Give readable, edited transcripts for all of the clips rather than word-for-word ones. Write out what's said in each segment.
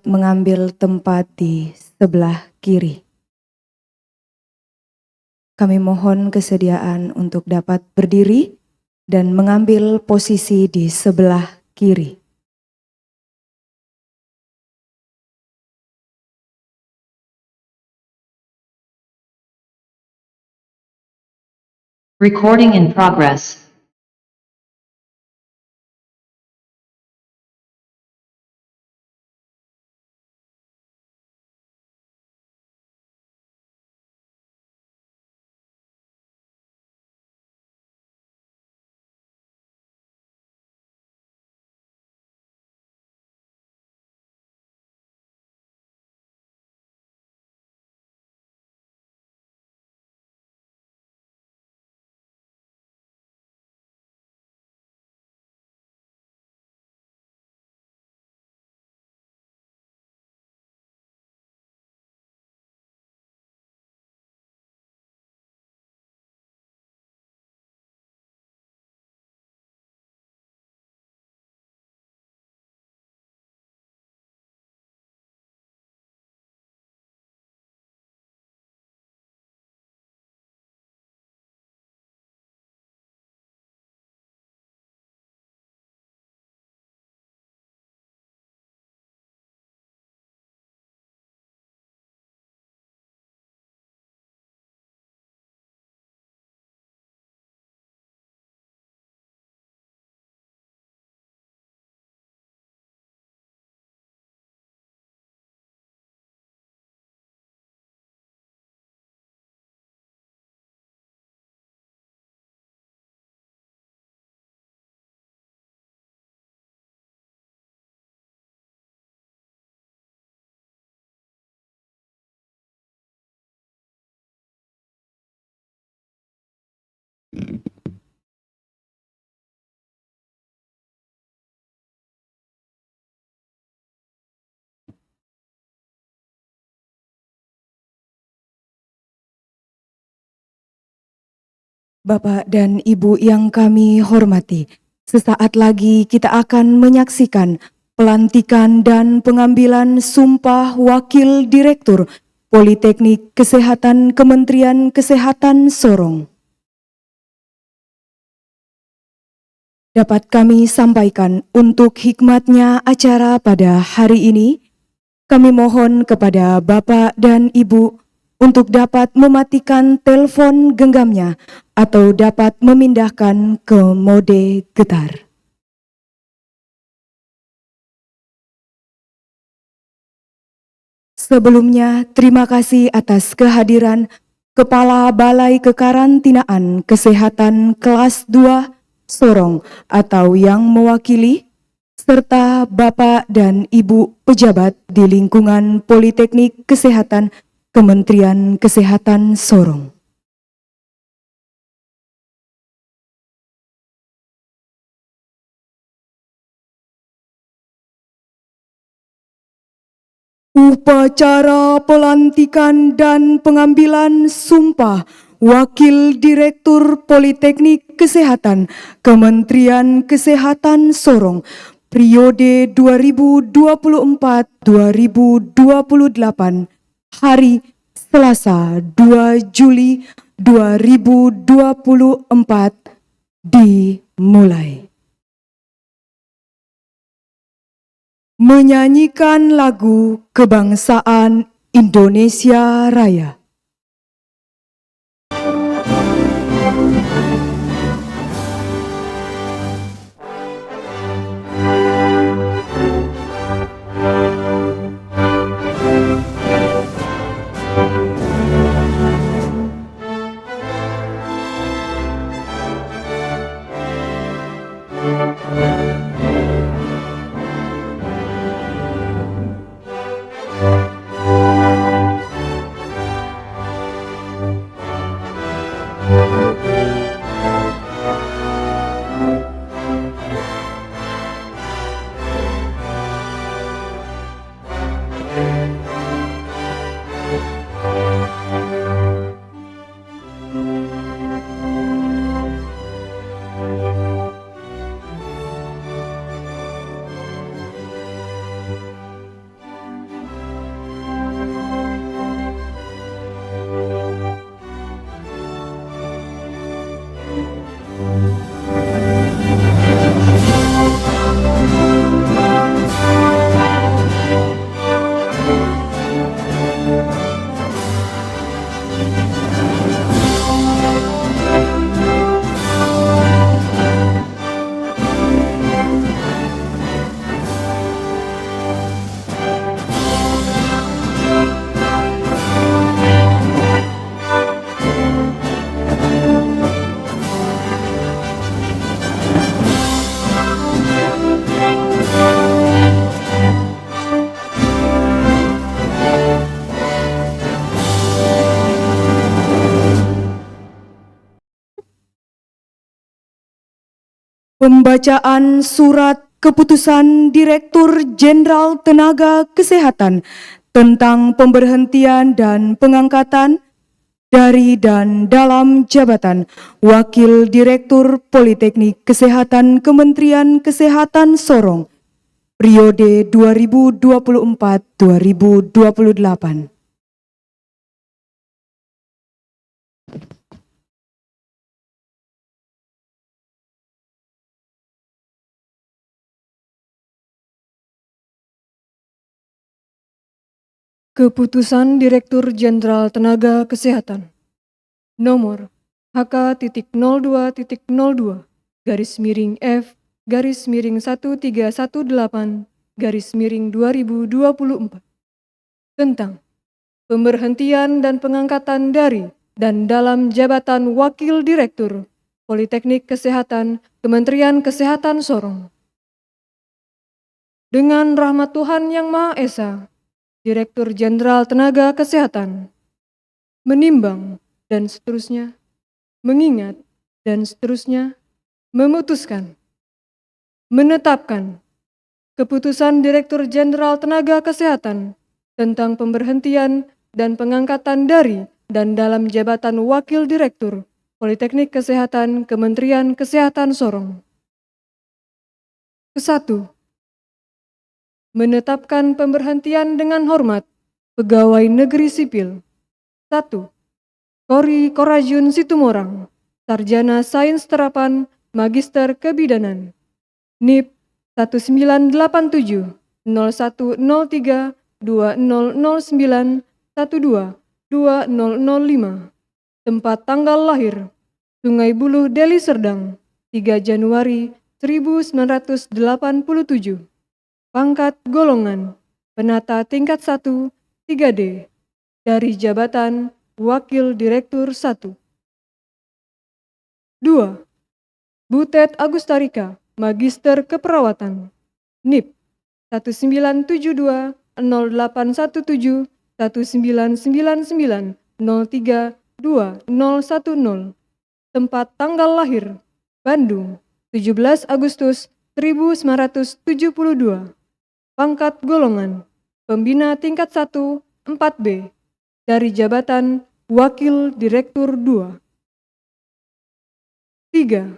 mengambil tempat di sebelah kiri. Kami mohon kesediaan untuk dapat berdiri dan mengambil posisi di sebelah kiri. Recording in progress. Bapak dan Ibu yang kami hormati, sesaat lagi kita akan menyaksikan pelantikan dan pengambilan sumpah Wakil Direktur Politeknik Kesehatan Kementerian Kesehatan Sorong. Dapat kami sampaikan untuk hikmatnya acara pada hari ini, kami mohon kepada Bapak dan Ibu untuk dapat mematikan telepon genggamnya atau dapat memindahkan ke mode getar. Sebelumnya, terima kasih atas kehadiran Kepala Balai Kekarantinaan Kesehatan Kelas 2 Sorong atau yang mewakili, serta Bapak dan Ibu pejabat di lingkungan Politeknik Kesehatan Kementerian Kesehatan Sorong. Upacara pelantikan dan pengambilan sumpah Wakil Direktur Politeknik Kesehatan Kementerian Kesehatan Sorong periode 2024-2028 hari Selasa 2 Juli 2024 dimulai. Menyanyikan lagu kebangsaan Indonesia Raya. Pembacaan Surat Keputusan Direktur Jenderal Tenaga Kesehatan tentang pemberhentian dan pengangkatan dari dan dalam jabatan Wakil Direktur Politeknik Kesehatan Kementerian Kesehatan Sorong, periode 2024-2028. Keputusan Direktur Jenderal Tenaga Kesehatan Nomor HK.02.00-F-1318-2024 tentang pemberhentian dan pengangkatan dari dan dalam jabatan Wakil Direktur Politeknik Kesehatan Kementerian Kesehatan Sorong. Dengan rahmat Tuhan Yang Maha Esa, Direktur Jenderal Tenaga Kesehatan menimbang dan seterusnya, mengingat dan seterusnya, memutuskan, menetapkan Keputusan Direktur Jenderal Tenaga Kesehatan tentang pemberhentian dan pengangkatan dari dan dalam jabatan Wakil Direktur Politeknik Kesehatan Kementerian Kesehatan Sorong. Kesatu, menetapkan pemberhentian dengan hormat Pegawai Negeri Sipil 1. Kori Korajun Situmorang, Sarjana Sains Terapan, Magister Kebidanan, NIP 1987 0103 2009 12 2005. Tempat tanggal lahir Sungai Buloh, Deli Serdang, 3 Januari 1987. Pangkat golongan penata tingkat 1 3D dari jabatan Wakil Direktur 1. 2. Butet Agustarika, Magister Keperawatan, NIP 1972 0817 1999 03 2010. Tempat tanggal lahir Bandung, 17 Agustus 1972. Pangkat golongan pembina tingkat 1 4B dari jabatan Wakil Direktur 2. 3.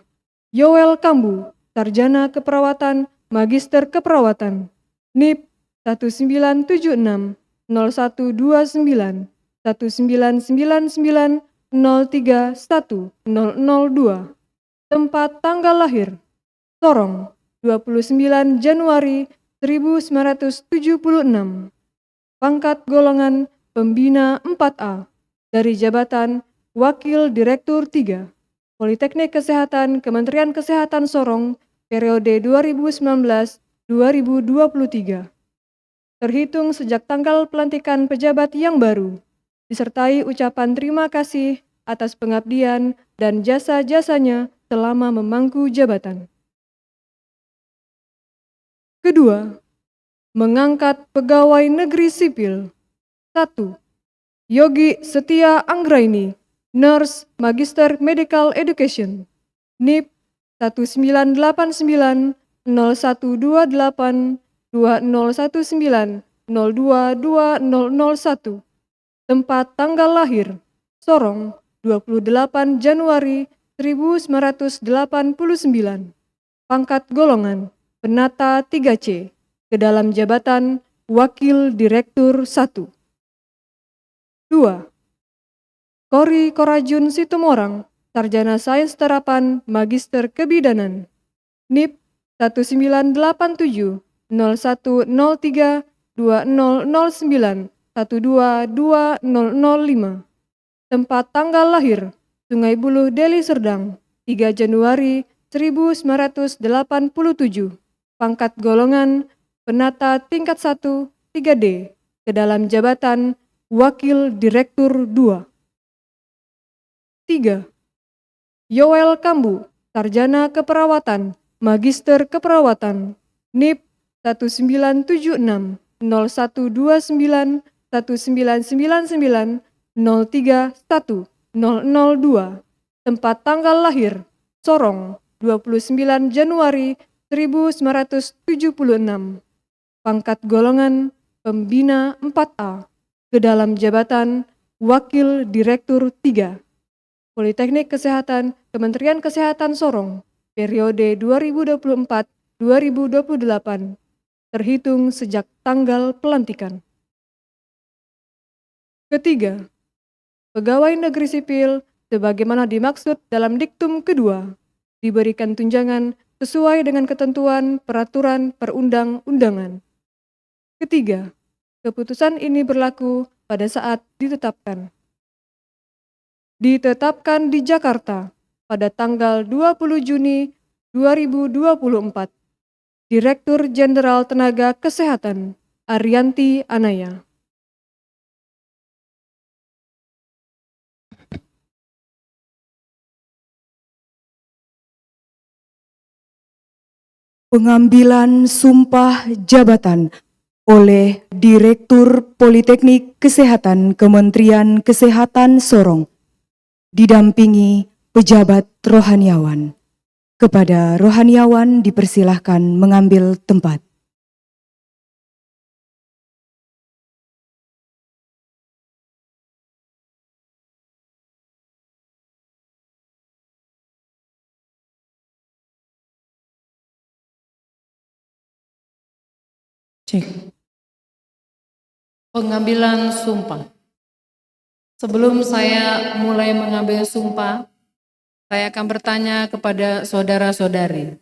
Yoel Kambu, Sarjana Keperawatan, Magister Keperawatan, NIP 1976 0129 1999 03 1002. Tempat tanggal lahir Sorong, 29 Januari 1976. Pangkat golongan pembina 4A dari jabatan Wakil Direktur 3 Politeknik Kesehatan Kementerian Kesehatan Sorong, periode 2019-2023. Terhitung sejak tanggal pelantikan pejabat yang baru, disertai ucapan terima kasih atas pengabdian dan jasa-jasanya selama memangku jabatan. Kedua, mengangkat pegawai negeri sipil. 1. Yogi Setia Anggraini, Nurse Magister Medical Education, NIP 1989 0128 2019 02 2001. Tempat tanggal lahir Sorong, 28 Januari 1989. Pangkat golongan penata 3C ke dalam jabatan Wakil Direktur 1. 2. Kori Korajun Situmorang, Sarjana Sains Terapan, Magister Kebidanan, NIP 1987 0103 2009 12 2005. Tempat tanggal lahir Sungai Buloh, Deli Serdang, 3 Januari 1987. Pangkat golongan penata tingkat 1 3D ke dalam jabatan Wakil Direktur 2. 3. Yoel Kambu, Sarjana Keperawatan, Magister Keperawatan, NIP 1976 0129 1999 03 1002. Tempat tanggal lahir Sorong, 29 Januari 1976. Pangkat golongan Pembina 4A ke dalam jabatan Wakil Direktur 3 Politeknik Kesehatan Kementerian Kesehatan Sorong periode 2024-2028 terhitung sejak tanggal pelantikan. Ketiga, pegawai negeri sipil sebagaimana dimaksud dalam diktum kedua diberikan tunjangan sesuai dengan ketentuan peraturan perundang-undangan. Ketiga, keputusan ini berlaku pada saat ditetapkan. Ditetapkan di Jakarta pada tanggal 20 Juni 2024. Direktur Jenderal Tenaga Kesehatan Arianti Anaya. Pengambilan sumpah jabatan oleh Direktur Politeknik Kesehatan Kementerian Kesehatan Sorong, didampingi pejabat rohaniawan. Kepada rohaniawan dipersilahkan mengambil tempat. Cek. Pengambilan sumpah. Sebelum saya mulai mengambil sumpah, saya akan bertanya kepada saudara-saudari.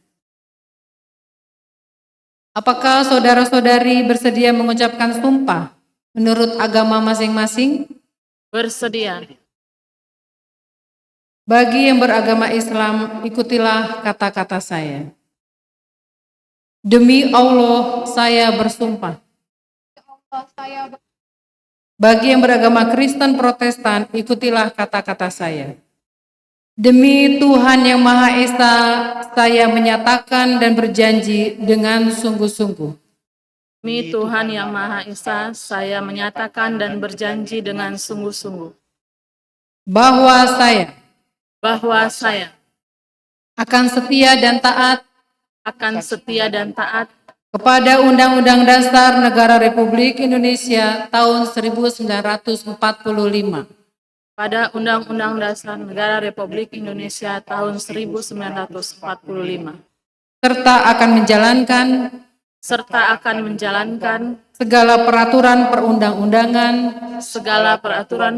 Apakah saudara-saudari bersedia mengucapkan sumpah menurut agama masing-masing? Bersedia. Bagi yang beragama Islam, ikutilah kata-kata saya. Demi Allah, saya bersumpah. Bagi yang beragama Kristen Protestan, ikutilah kata-kata saya. Demi Tuhan Yang Maha Esa, saya menyatakan dan berjanji dengan sungguh-sungguh. Demi Tuhan Yang Maha Esa, saya menyatakan dan berjanji dengan sungguh-sungguh Bahwa saya akan setia dan taat kepada Undang-Undang Dasar Negara Republik Indonesia tahun 1945. pada Undang-Undang Dasar Negara Republik Indonesia tahun 1945. Serta akan menjalankan segala peraturan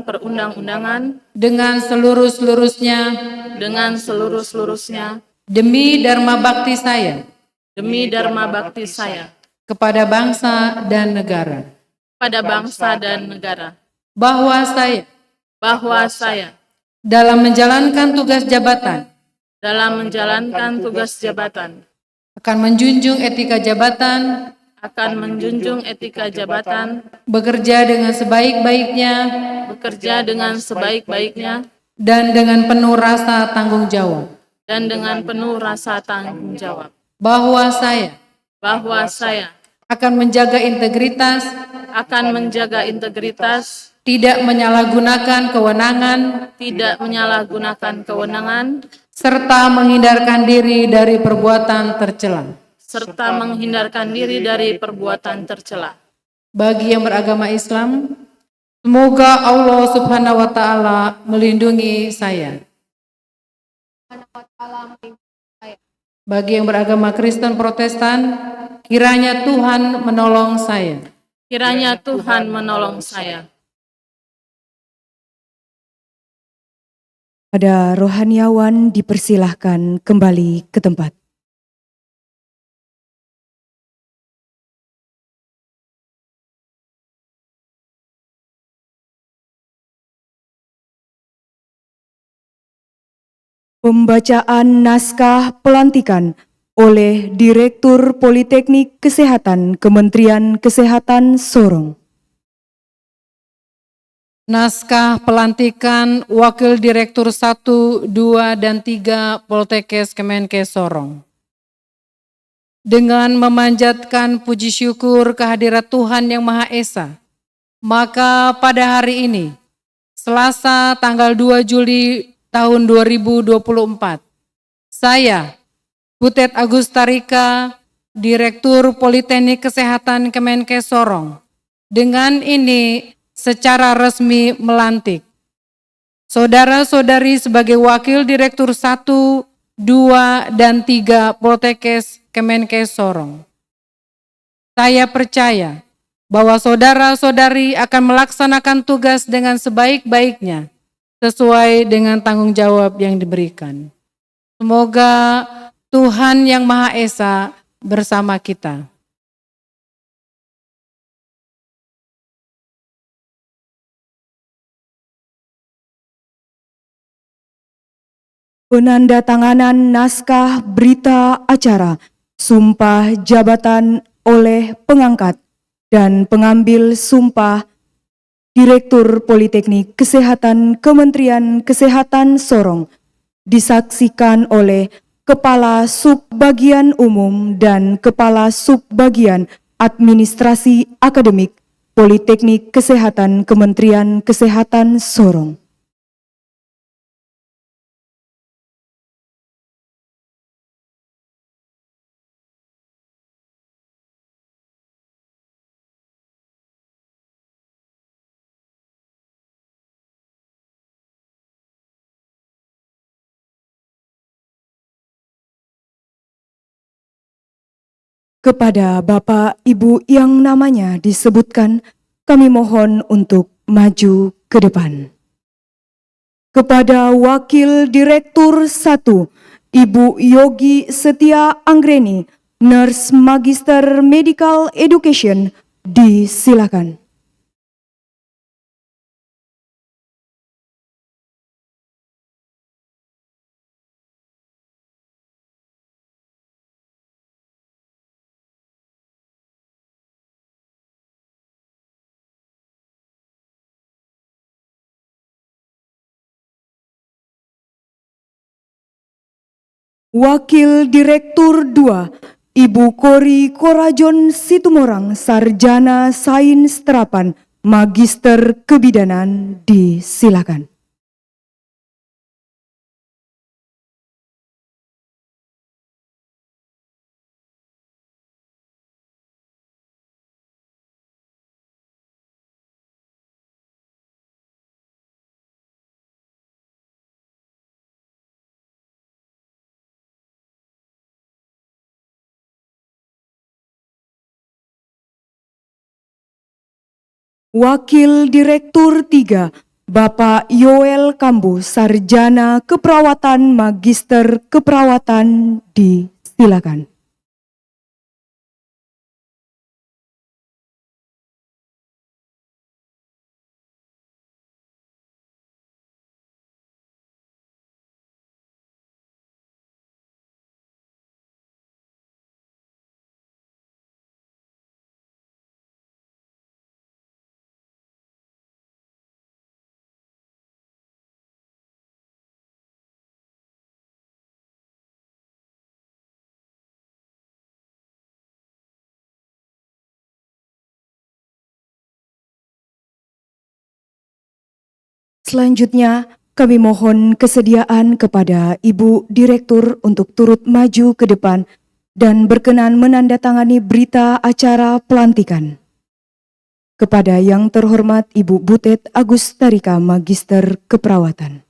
perundang-undangan dengan seluruh-seluruhnya demi dharma bakti saya kepada bangsa dan negara. Bahwa saya dalam menjalankan tugas jabatan akan menjunjung etika jabatan, bekerja dengan sebaik-baiknya dan dengan penuh rasa tanggung jawab. Bahwa saya akan menjaga integritas, tidak menyalahgunakan kewenangan, serta menghindarkan diri dari perbuatan tercela. Bagi yang beragama Islam, semoga Allah Subhanahu wa Ta'ala melindungi saya. Bagi yang beragama Kristen Protestan, kiranya Tuhan menolong saya. Pada rohaniawan dipersilahkan kembali ke tempat. Pembacaan naskah pelantikan oleh Direktur Politeknik Kesehatan Kementerian Kesehatan Sorong. Naskah pelantikan Wakil Direktur 1, 2, dan 3 Poltekkes Kemenkes Sorong. Dengan memanjatkan puji syukur kehadirat Tuhan Yang Maha Esa, maka pada hari ini, Selasa tanggal 2 Juli tahun 2024, saya, Butet Agustarika, Direktur Politeknik Kesehatan Kemenkes Sorong. Dengan ini secara resmi melantik saudara-saudari sebagai Wakil Direktur 1, 2, dan 3 Poltekkes Kemenkes Sorong. Saya percaya bahwa saudara-saudari akan melaksanakan tugas dengan sebaik-baiknya sesuai dengan tanggung jawab yang diberikan. Semoga Tuhan Yang Maha Esa bersama kita. Penandatanganan naskah berita acara sumpah jabatan oleh pengangkat dan pengambil sumpah Direktur Politeknik Kesehatan Kementerian Kesehatan Sorong disaksikan oleh Kepala Subbagian Umum dan Kepala Subbagian Administrasi Akademik Politeknik Kesehatan Kementerian Kesehatan Sorong. Kepada Bapak Ibu yang namanya disebutkan, kami mohon untuk maju ke depan. Kepada Wakil Direktur 1, Ibu Yogi Setia Anggreni, Nurse Magister Medical Education, disilakan. Wakil Direktur 2, Ibu Kori Korajon Situmorang, Sarjana Sains Terapan, Magister Kebidanan, disilakan. Wakil Direktur 3, Bapak Yoel Kambu, Sarjana Keperawatan, Magister Keperawatan, disilakan. Selanjutnya, kami mohon kesediaan kepada Ibu Direktur untuk turut maju ke depan dan berkenan menandatangani berita acara pelantikan. Kepada yang terhormat Ibu Butet Agustarika, Magister Keperawatan.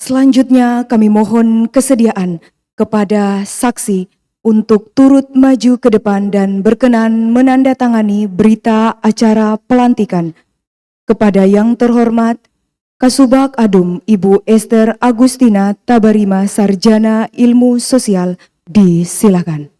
Selanjutnya kami mohon kesediaan kepada saksi untuk turut maju ke depan dan berkenan menandatangani berita acara pelantikan. Kepada yang terhormat Kasubag Adum Ibu Esther Agustina Tabarima, Sarjana Ilmu Sosial, disilakan.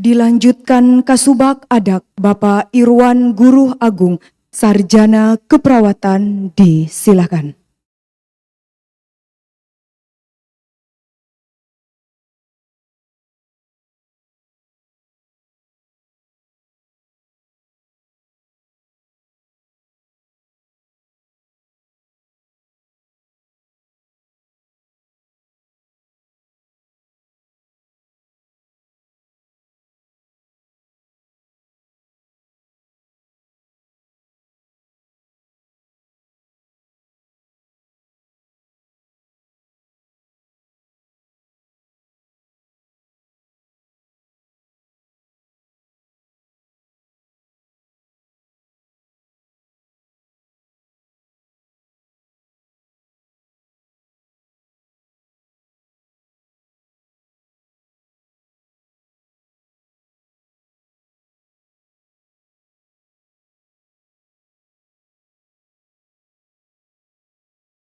dilanjutkan Kasubag Adak Bapak Irwan Guru Agung, Sarjana Keperawatan, disilakan.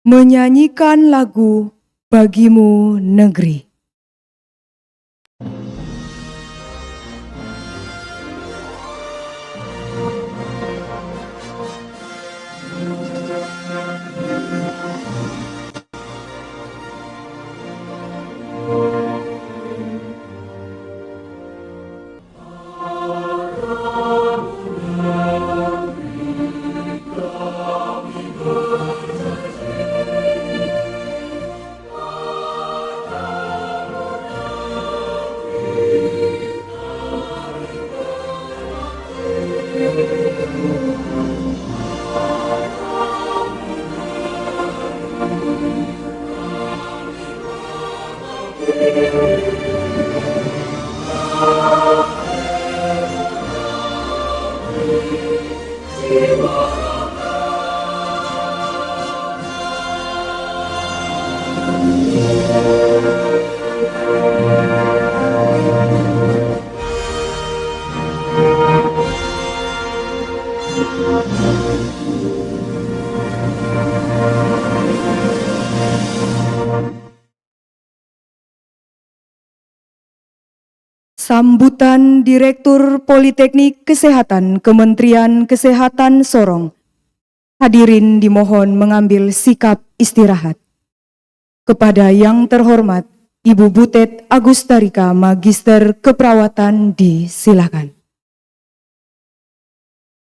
Menyanyikan lagu Bagimu Negeri. Sambutan Direktur Politeknik Kesehatan Kementerian Kesehatan Sorong. Hadirin dimohon mengambil sikap istirahat. Kepada yang terhormat Ibu Butet Agustarika, Magister Keperawatan, disilakan.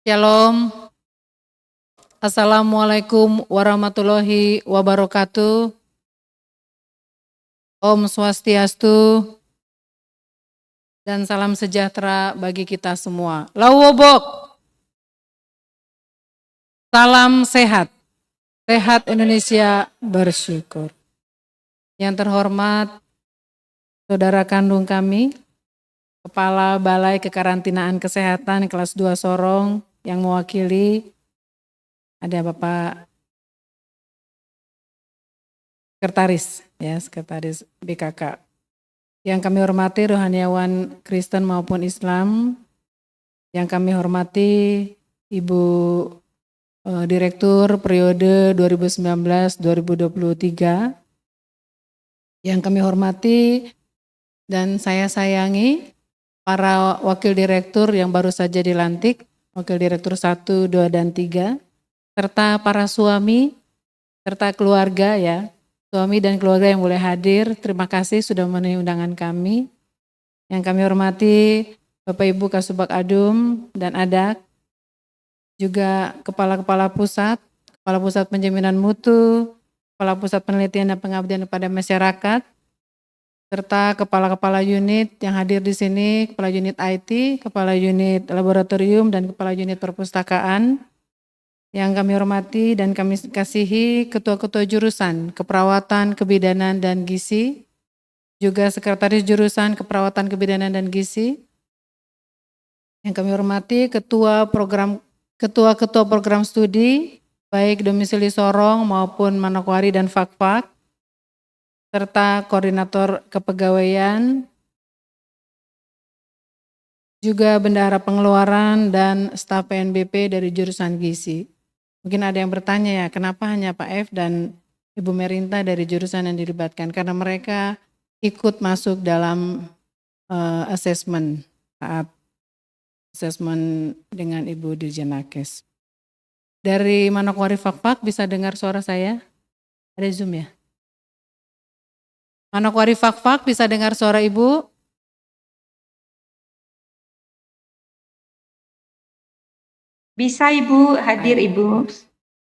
Shalom. Assalamualaikum warahmatullahi wabarakatuh. Om Swastiastu. Dan salam sejahtera bagi kita semua. Lawobok. Salam sehat. Sehat Indonesia bersyukur. Yang terhormat Saudara kandung kami, Kepala Balai Kekarantinaan Kesehatan kelas 2 Sorong, yang mewakili ada Bapak Sekretaris BKK. Yang kami hormati rohaniawan Kristen maupun Islam, yang kami hormati Ibu Direktur periode 2019-2023, yang kami hormati dan saya sayangi para Wakil Direktur yang baru saja dilantik, Wakil Direktur 1, 2, dan 3, serta para suami, serta keluarga ya, suami dan keluarga yang boleh hadir, terima kasih sudah memenuhi undangan kami. Yang kami hormati Bapak Ibu Kasubag Adum dan Adak, juga Kepala-Kepala Pusat, Kepala Pusat Penjaminan Mutu, Kepala Pusat Penelitian dan Pengabdian kepada Masyarakat, serta Kepala-Kepala Unit yang hadir di sini, Kepala Unit IT, Kepala Unit Laboratorium, dan Kepala Unit Perpustakaan. Yang kami hormati dan kami kasihi Ketua-Ketua Jurusan Keperawatan, Kebidanan, dan Gizi, juga Sekretaris Jurusan Keperawatan, Kebidanan, dan Gizi. Yang kami hormati Ketua-Ketua Program Studi, baik domisili Sorong maupun Manokwari dan Fakfak, serta Koordinator Kepegawaian, juga Bendahara Pengeluaran dan staf PNBP dari jurusan Gizi. Mungkin ada yang bertanya ya, kenapa hanya Pak F dan Ibu Merinta dari jurusan yang dilibatkan? Karena mereka ikut masuk dalam assessment saat asesmen dengan Ibu Dirjen Nakes. Dari Manokwari Fakfak bisa dengar suara saya? Ada Zoom ya? Manokwari Fakfak bisa dengar suara Ibu? Bisa Ibu, hadir Ibu.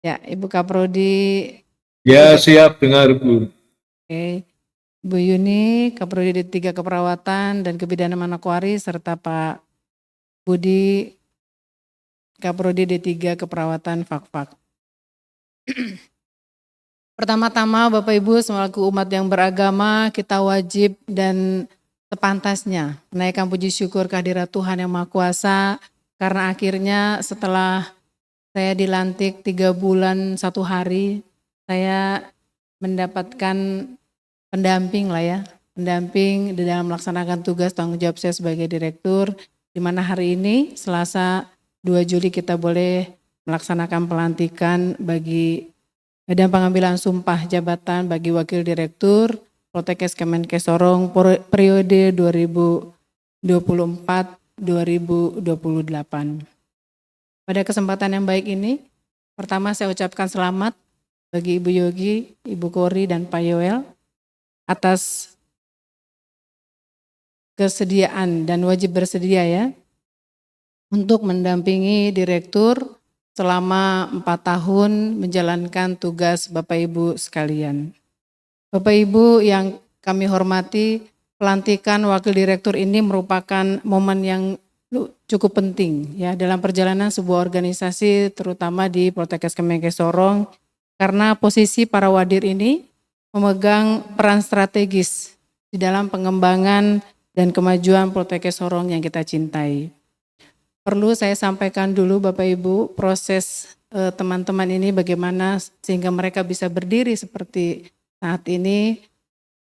Ya, Ibu Kaprodi. Ya, siap dengar, Bu. Oke. Bu Yuni, Kaprodi D3 Keperawatan dan Kebidanan Manokwari, serta Pak Budi, Kaprodi D3 Keperawatan Fakfak. Pertama-tama Bapak Ibu selaku umat yang beragama, kita wajib dan sepantasnya menaikkan puji syukur kehadirat Tuhan Yang Maha Kuasa, karena akhirnya setelah saya dilantik 3 bulan 1 hari, saya mendapatkan pendamping lah ya, pendamping di dalam melaksanakan tugas tanggung jawab saya sebagai direktur, di mana hari ini Selasa 2 Juli kita boleh melaksanakan pelantikan bagi dan pengambilan sumpah jabatan bagi wakil direktur Poltekkes Kemenkes Sorong periode 2024-2028. Pada kesempatan yang baik ini, pertama saya ucapkan selamat bagi Ibu Yogi, Ibu Kori, dan Pak Yoel atas kesediaan dan wajib bersedia ya untuk mendampingi direktur selama 4 tahun menjalankan tugas Bapak Ibu sekalian. Bapak Ibu yang kami hormati, pelantikan wakil direktur ini merupakan momen yang cukup penting ya dalam perjalanan sebuah organisasi, terutama di Poltekkes Kemenkes Sorong, karena posisi para wadir ini memegang peran strategis di dalam pengembangan dan kemajuan Poltekkes Sorong yang kita cintai. Perlu saya sampaikan dulu Bapak Ibu proses teman-teman ini bagaimana sehingga mereka bisa berdiri seperti saat ini,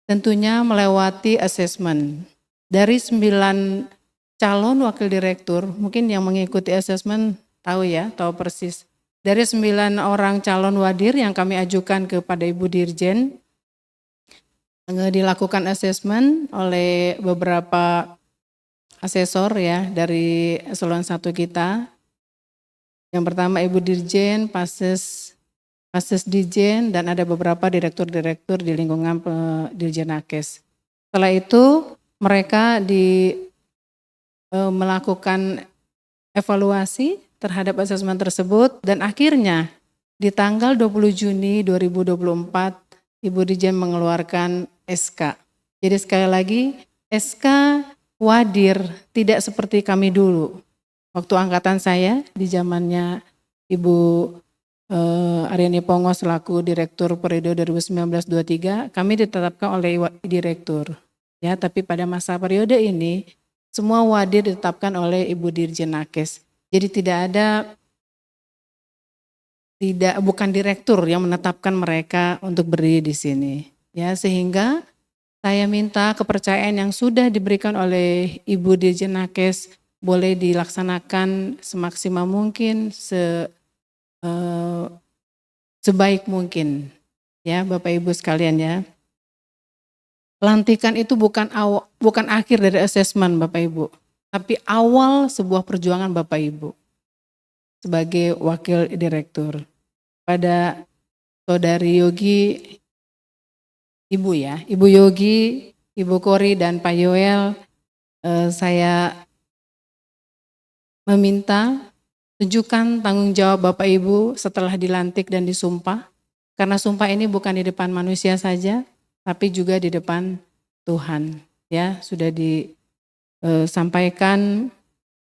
tentunya melewati asesmen. Dari 9 calon wakil direktur, mungkin yang mengikuti asesmen tahu ya, tahu persis. Dari 9 orang calon wadir yang kami ajukan kepada Ibu Dirjen, dilakukan asesmen oleh beberapa asesor ya dari eselon 1 kita. Yang pertama Ibu Dirjen, Pases Dirjen, dan ada beberapa direktur-direktur di lingkungan Dirjen Nakes. Setelah itu mereka melakukan evaluasi terhadap asesmen tersebut, dan akhirnya di tanggal 20 Juni 2024 Ibu Dirjen mengeluarkan SK. Jadi sekali lagi SK wadir tidak seperti kami dulu. Waktu angkatan saya di zamannya Ibu Aryani Pongo selaku direktur periode 2019-23, kami ditetapkan oleh direktur. Ya, tapi pada masa periode ini semua wadir ditetapkan oleh Ibu Dirjen Nakes. Jadi bukan direktur yang menetapkan mereka untuk berdiri di sini. Ya, sehingga saya minta kepercayaan yang sudah diberikan oleh Ibu Dirjen Nakes boleh dilaksanakan semaksimal mungkin, sebaik mungkin. Ya, Bapak Ibu sekalian ya. Pelantikan itu bukan akhir dari asesmen Bapak Ibu, tapi awal sebuah perjuangan Bapak Ibu sebagai wakil direktur. Pada Saudari Yogi, Ibu ya, Ibu Yogi, Ibu Kori, dan Pak Yoel, saya meminta tunjukkan tanggung jawab Bapak Ibu setelah dilantik dan disumpah, karena sumpah ini bukan di depan manusia saja, tapi juga di depan Tuhan. Ya, sudah disampaikan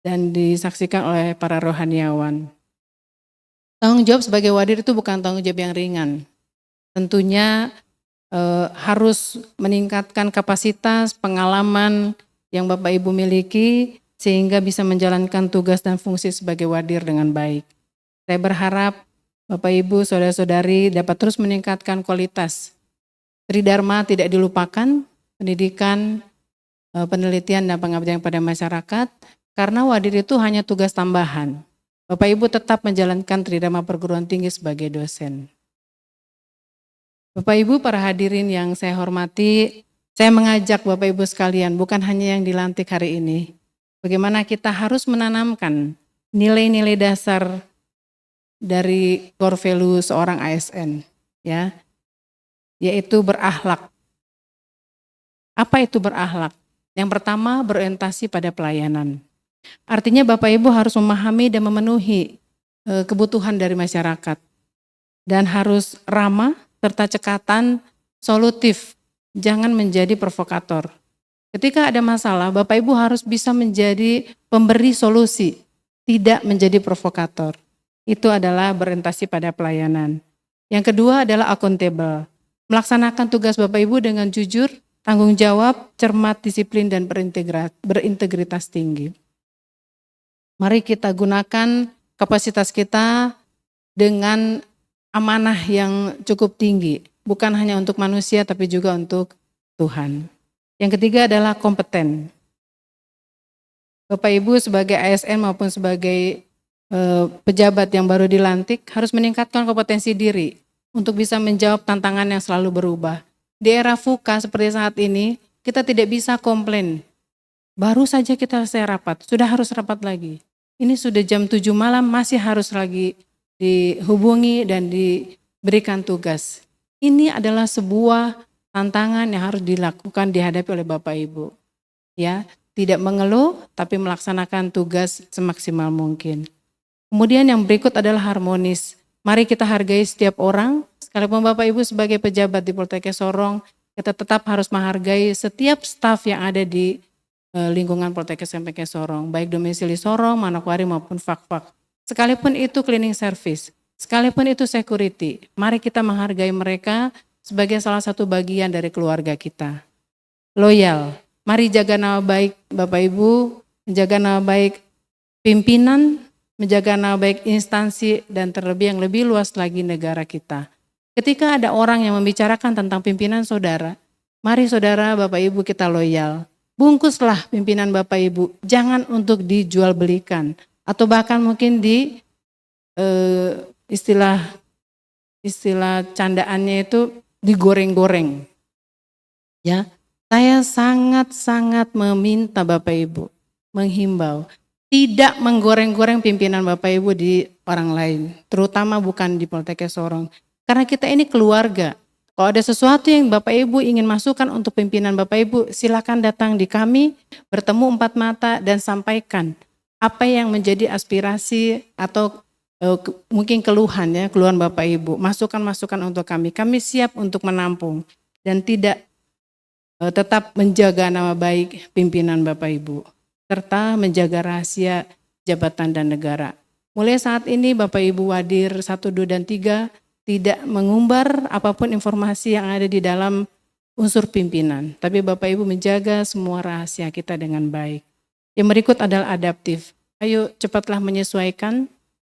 dan disaksikan oleh para rohaniawan. Tanggung jawab sebagai wadir itu bukan tanggung jawab yang ringan. Tentunya harus meningkatkan kapasitas, pengalaman yang Bapak Ibu miliki sehingga bisa menjalankan tugas dan fungsi sebagai wadir dengan baik. Saya berharap Bapak Ibu, saudara-saudari dapat terus meningkatkan kualitas Tridharma, tidak dilupakan, pendidikan, penelitian, dan pengabdian pada masyarakat, karena wadir itu hanya tugas tambahan. Bapak Ibu tetap menjalankan Tridharma perguruan tinggi sebagai dosen. Bapak Ibu para hadirin yang saya hormati, saya mengajak Bapak Ibu sekalian, bukan hanya yang dilantik hari ini, bagaimana kita harus menanamkan nilai-nilai dasar dari core value seorang ASN, ya, yaitu berakhlak. Apa itu berakhlak? Yang pertama, berorientasi pada pelayanan. Artinya Bapak Ibu harus memahami dan memenuhi kebutuhan dari masyarakat dan harus ramah serta cekatan, solutif, jangan menjadi provokator. Ketika ada masalah, Bapak Ibu harus bisa menjadi pemberi solusi, tidak menjadi provokator. Itu adalah berorientasi pada pelayanan. Yang kedua adalah accountable, melaksanakan tugas Bapak Ibu dengan jujur, tanggung jawab, cermat, disiplin, dan berintegritas tinggi. Mari kita gunakan kapasitas kita dengan amanah yang cukup tinggi, bukan hanya untuk manusia tapi juga untuk Tuhan. Yang ketiga adalah kompeten. Bapak Ibu sebagai ASN maupun sebagai pejabat yang baru dilantik harus meningkatkan kompetensi diri untuk bisa menjawab tantangan yang selalu berubah. Di era VUCA seperti saat ini, kita tidak bisa komplain. Baru saja kita selesai rapat, sudah harus rapat lagi. Ini sudah jam 7 malam, masih harus lagi dihubungi dan diberikan tugas. Ini adalah sebuah tantangan yang harus dilakukan, dihadapi oleh Bapak Ibu. Ya, tidak mengeluh, tapi melaksanakan tugas semaksimal mungkin. Kemudian yang berikut adalah harmonis. Mari kita hargai setiap orang, sekalipun Bapak Ibu sebagai pejabat di Poltekkes Sorong, kita tetap harus menghargai setiap staf yang ada di lingkungan Poltekkes MPK Sorong, baik domisili Sorong, Manokwari maupun Fak-Fak. Sekalipun itu cleaning service, sekalipun itu security, mari kita menghargai mereka sebagai salah satu bagian dari keluarga kita. Loyal, mari jaga nama baik Bapak Ibu, menjaga nama baik pimpinan, menjaga nama baik instansi, dan terlebih yang lebih luas lagi negara kita. Ketika ada orang yang membicarakan tentang pimpinan saudara, mari saudara Bapak Ibu kita loyal. Bungkuslah pimpinan Bapak Ibu, jangan untuk dijual belikan. Atau bahkan mungkin di istilah candaannya itu digoreng-goreng. Ya, saya sangat-sangat meminta Bapak Ibu, menghimbau, tidak menggoreng-goreng pimpinan Bapak Ibu di orang lain, terutama bukan di Poltekkes Sorong. Karena kita ini keluarga. Kalau ada sesuatu yang Bapak Ibu ingin masukkan untuk pimpinan Bapak Ibu, silakan datang di kami, bertemu 4 mata dan sampaikan apa yang menjadi aspirasi atau mungkin keluhan ya, keluhan Bapak Ibu. Masukan-masukan untuk kami. Kami siap untuk menampung dan tidak tetap menjaga nama baik pimpinan Bapak Ibu, serta menjaga rahasia jabatan dan negara. Mulai saat ini Bapak Ibu Wadir 1, 2, dan 3 tidak mengumbar apapun informasi yang ada di dalam unsur pimpinan. Tapi Bapak Ibu menjaga semua rahasia kita dengan baik. Yang berikut adalah adaptif. Ayo cepatlah menyesuaikan,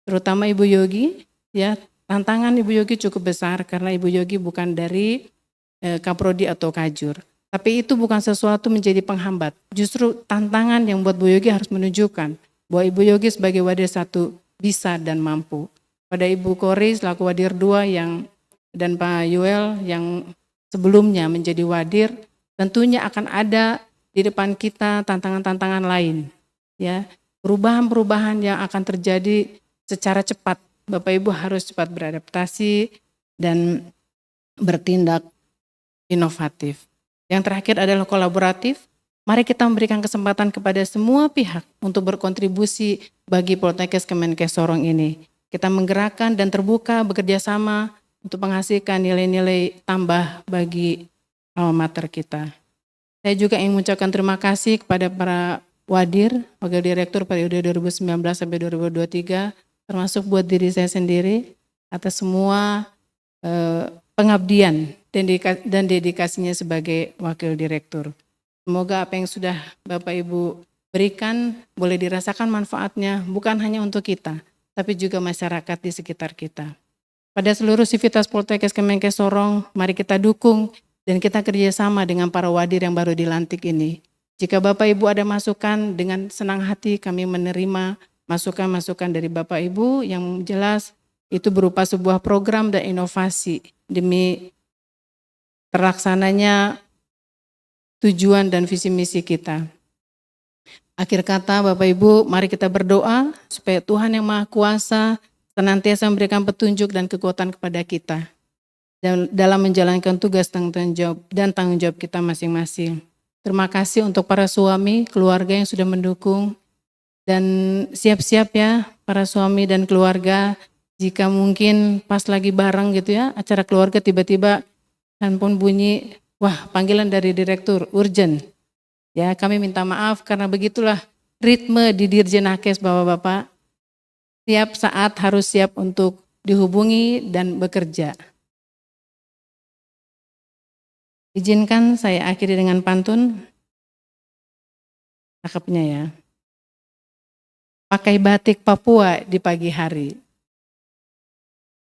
terutama Ibu Yogi. Ya, tantangan Ibu Yogi cukup besar karena Ibu Yogi bukan dari Kaprodi atau Kajur. Tapi itu bukan sesuatu menjadi penghambat. Justru tantangan yang buat Bu Yogi harus menunjukkan bahwa Ibu Yogi sebagai Wadir 1 bisa dan mampu. Pada Ibu Kori selaku Wadir 2 dan Pak Yuel yang sebelumnya menjadi Wadir, tentunya akan ada di depan kita tantangan-tantangan lain. Ya, perubahan-perubahan yang akan terjadi secara cepat. Bapak Ibu harus cepat beradaptasi dan bertindak inovatif. Yang terakhir adalah kolaboratif. Mari kita memberikan kesempatan kepada semua pihak untuk berkontribusi bagi Poltekkes Kemenkes Sorong ini. Kita menggerakkan dan terbuka bekerja sama untuk menghasilkan nilai-nilai tambah bagi alma mater kita. Saya juga ingin mengucapkan terima kasih kepada para Wadir, Wakil Direktur periode 2019 sampai 2023, termasuk buat diri saya sendiri atas semua pengabdian dan dedikasinya sebagai Wakil Direktur. Semoga apa yang sudah Bapak Ibu berikan boleh dirasakan manfaatnya bukan hanya untuk kita, tapi juga masyarakat di sekitar kita. Pada seluruh sivitas Poltekkes Kemenkes Sorong, mari kita dukung dan kita kerjasama dengan para wadir yang baru dilantik ini. Jika Bapak Ibu ada masukan, dengan senang hati kami menerima masukan-masukan dari Bapak Ibu yang jelas itu berupa sebuah program dan inovasi demi terlaksananya tujuan dan visi misi kita. Akhir kata Bapak Ibu, mari kita berdoa supaya Tuhan yang Maha Kuasa senantiasa memberikan petunjuk dan kekuatan kepada kita dalam menjalankan tugas dan tanggung jawab kita masing-masing. Terima kasih untuk para suami, keluarga yang sudah mendukung, dan siap-siap ya para suami dan keluarga, jika mungkin pas lagi bareng gitu ya, acara keluarga tiba-tiba handphone bunyi, wah panggilan dari direktur, urgent. Ya kami minta maaf karena begitulah ritme di Dirjenakes Bapak-Bapak. Tiap saat harus siap untuk dihubungi dan bekerja. Izinkan saya akhiri dengan pantun. Cakepnya ya. Pakai batik Papua di pagi hari.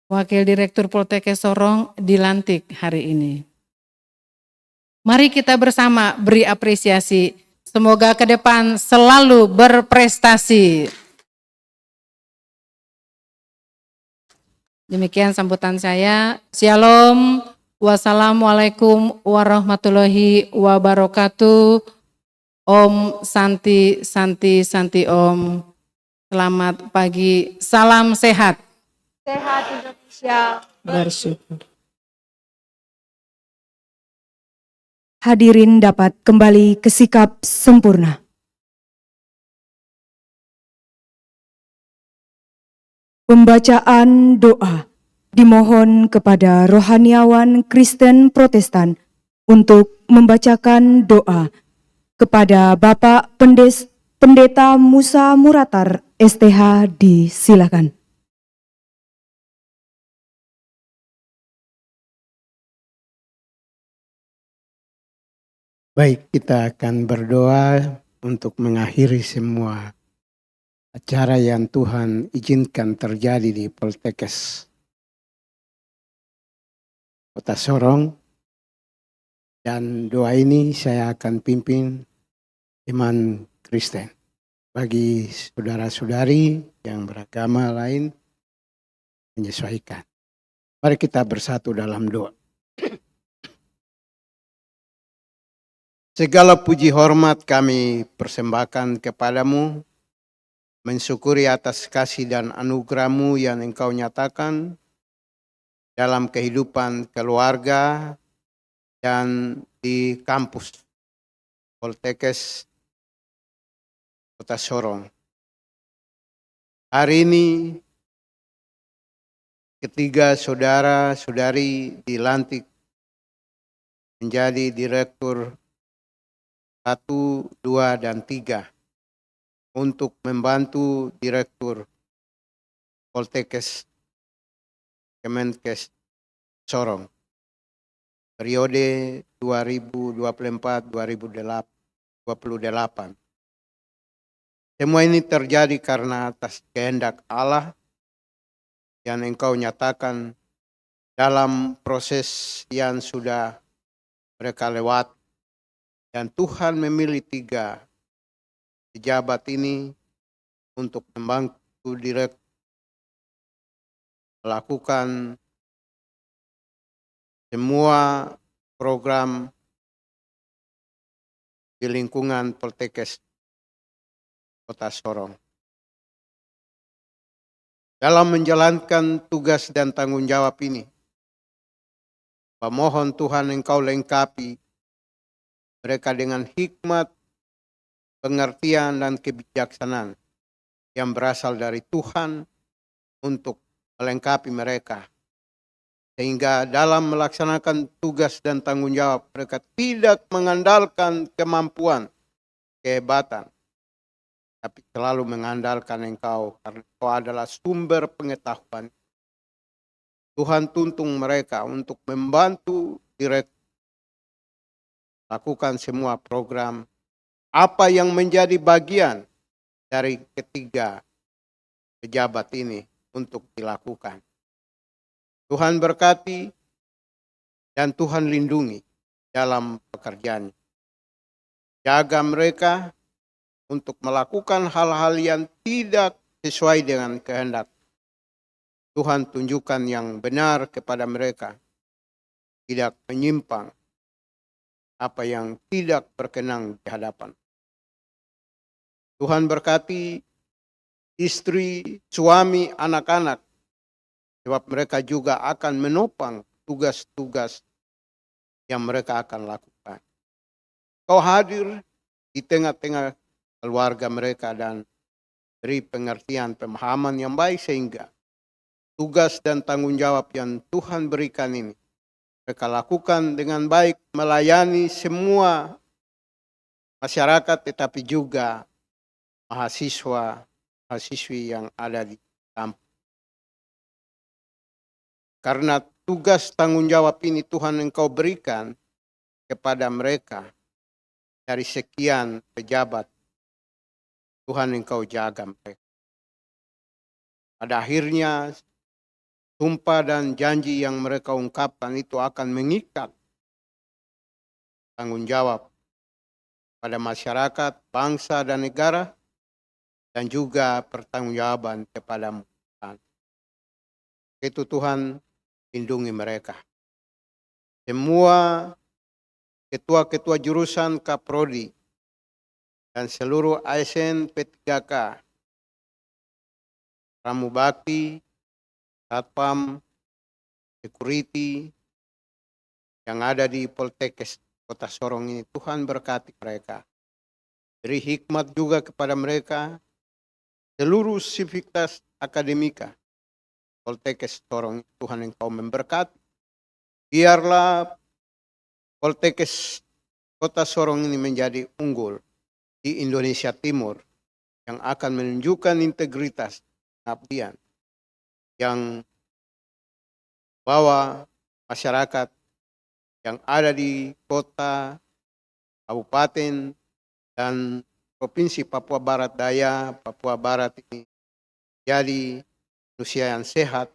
Wakil Direktur Poltekkes Sorong dilantik hari ini. Mari kita bersama beri apresiasi. Semoga ke depan selalu berprestasi. Demikian sambutan saya. Shalom. Wassalamualaikum warahmatullahi wabarakatuh. Om Santi Santi Santi Om. Selamat pagi. Salam sehat. Sehat Indonesia. Bersyukur. Hadirin dapat kembali ke sikap sempurna. Pembacaan doa dimohon kepada rohaniawan Kristen Protestan untuk membacakan doa kepada Bapak Pendeta Musa Muratar STH, disilakan. Baik, kita akan berdoa untuk mengakhiri semua acara yang Tuhan izinkan terjadi di Poltekkes Kota Sorong. Dan doa ini saya akan pimpin iman Kristen. Bagi saudara-saudari yang beragama lain menyesuaikan. Mari kita bersatu dalam doa. Segala puji hormat kami persembahkan kepadamu, mensyukuri atas kasih dan anugerah-Mu yang Engkau nyatakan dalam kehidupan keluarga dan di kampus Poltekkes Kota Sorong. Hari ini ketiga saudara-saudari dilantik menjadi direktur 1, 2, dan 3 untuk membantu Direktur Poltekkes Kemenkes Sorong periode 2024-2028. Semua ini terjadi karena atas kehendak Allah yang Engkau nyatakan dalam proses yang sudah mereka lewati. Dan Tuhan memilih 3 pejabat ini untuk membantu direktur melakukan semua program di lingkungan Poltekkes Kota Sorong. Dalam menjalankan tugas dan tanggung jawab ini, memohon Tuhan Engkau lengkapi mereka dengan hikmat, pengertian, dan kebijaksanaan yang berasal dari Tuhan untuk melengkapi mereka. Sehingga dalam melaksanakan tugas dan tanggung jawab mereka tidak mengandalkan kemampuan, kehebatan, tapi selalu mengandalkan Engkau karena Engkau adalah sumber pengetahuan. Tuhan tuntun mereka untuk membantu direktur lakukan semua program apa yang menjadi bagian dari ketiga pejabat ini untuk dilakukan. Tuhan berkati dan Tuhan lindungi dalam pekerjaan. Jaga mereka untuk melakukan hal-hal yang tidak sesuai dengan kehendak. Tuhan tunjukkan yang benar kepada mereka, tidak menyimpang apa yang tidak berkenan di hadapan. Tuhan berkati istri, suami, anak-anak, sebab mereka juga akan menopang tugas-tugas yang mereka akan lakukan. Kau hadir di tengah-tengah keluarga mereka dan beri pengertian, pemahaman yang baik sehingga tugas dan tanggung jawab yang Tuhan berikan ini mereka lakukan dengan baik, melayani semua masyarakat tetapi juga mahasiswa-mahasiswi yang ada di kampus. Karena tugas tanggung jawab ini Tuhan Engkau berikan kepada mereka dari sekian pejabat, Tuhan Engkau jaga mereka. Pada akhirnya sumpah dan janji yang mereka ungkapkan itu akan mengikat tanggung jawab pada masyarakat, bangsa dan negara, dan juga pertanggungjawaban kepadamu. Itu Tuhan lindungi mereka. Semua ketua-ketua jurusan Kaprodi dan seluruh ASN P3K, Ramu Bakti, Satpam, Security yang ada di Poltekkes Kota Sorong ini, Tuhan berkati mereka. Beri hikmat juga kepada mereka, seluruh sivitas akademika Poltekkes Sorong, Tuhan Engkau memberkati. Biarlah Poltekkes Kota Sorong ini menjadi unggul di Indonesia Timur yang akan menunjukkan integritas pengabdian yang bawa masyarakat yang ada di kota, kabupaten, dan provinsi Papua Barat Daya, Papua Barat ini jadi manusia yang sehat